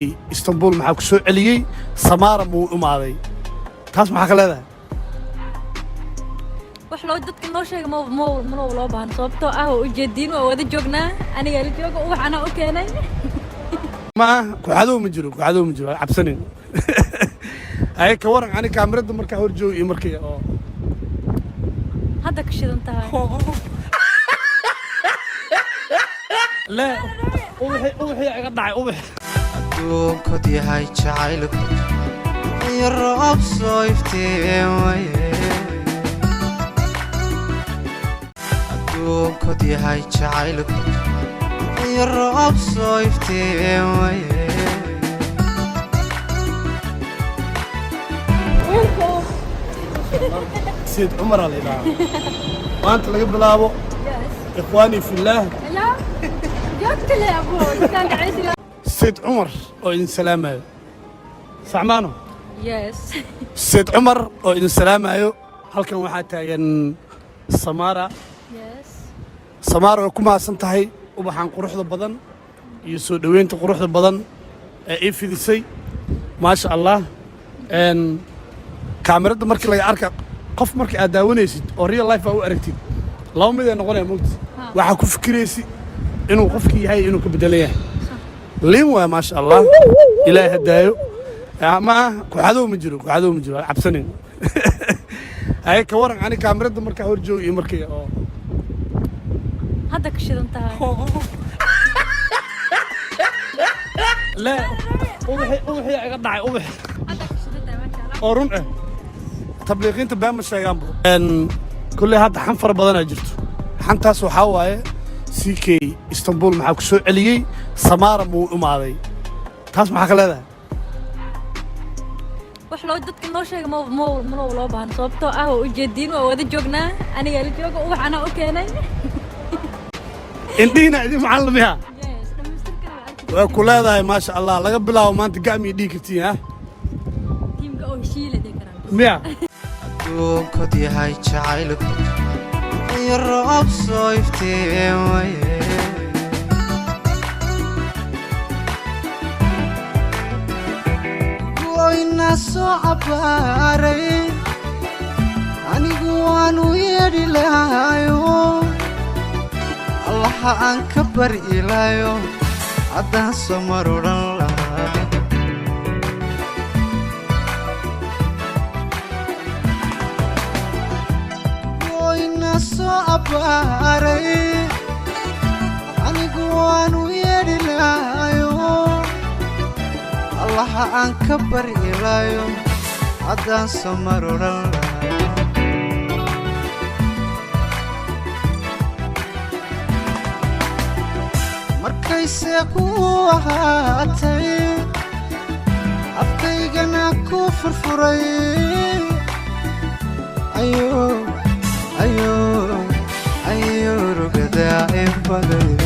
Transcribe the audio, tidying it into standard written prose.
اسطنبول maxaa ku soo celiyay Samara muu umaaday taas maxaa ka leedahay wax loo dadka noo sheegay ma loo baahan sababtoo ah oo ujeedin oo wada joognaa aniga la joogo wax ana u keenay ma ku xadow ma jiro cabsanin ay ka waran ani kaamirada marka hor joog iyo markii oo hadda ka shidan tahay la ubaxi iga dhacay ubax adduunkood yahay jacaylku iyo roob soo iftiimaye adduunkood yahay jacaylku iyo roob soo iftiimaye سيد عمر الإله وأنت اللي قبل أبو إخواني في الله لا جبت لي ابوي كان عايز سيد عمر وإن سلامة سعمانو يس سيد عمر وإن سلامة هل كان واحد تاين سمارة يس سمارة كما سنتهي وبحان قروح البدن يسود وين تقروح البدن إيه في ذي ما شاء الله إن كاميرا مركي لا أركب قف مركي أداونيسيد أو ريال لايف أو أركتيد لو ميدا نقول يا موت waxaa ku fikiraysi inuu qofkii yahay inuu ka bedelayaa liin waa ma sha Allah ilaahay hadaayo ama ku xadow ma jiro cabsanin ay ka waran ani kaamirada marka hor joog iyo markii oo hadda ka shidan tahay la ubaxi iga dhacay ubax hadda ka shidan tahay ma sha Allah oo run ah tabliiqiinta baa ma sheegaan kulli hadda xan far badan jirto xantaas waxa waaye CK Istanbul maxaa ku soo celiyay Samara muu umaaday taas maxaa ka leedahay wax loo dadka noo sheegay ma loo baahan sababtoo ah oo ujeedin oo wada joognaa aniga la joogo wax ana u keenay indhiina idin macallimiya yes dhameystirkan waa ku leedahay ma sha Allah laga bilaabo maanta gacmi dhigirtiin ah tiimka oo heshiile deekaraan miya adduunkood yahay jacaylku iyo roob soo iftiimaye goyna soo cabaaray anigu waanu yeedhi lahayo allaha aan ka bari ilaayo haddaan soo mar odhan lahaa soo abaaray anigu waanu yeedhi lahayo allaha aan ka bari ilaayo haddaan soo mar odhan lahaa markayse ku ahaatay afkaygana ku furfuray ayo rugada in badan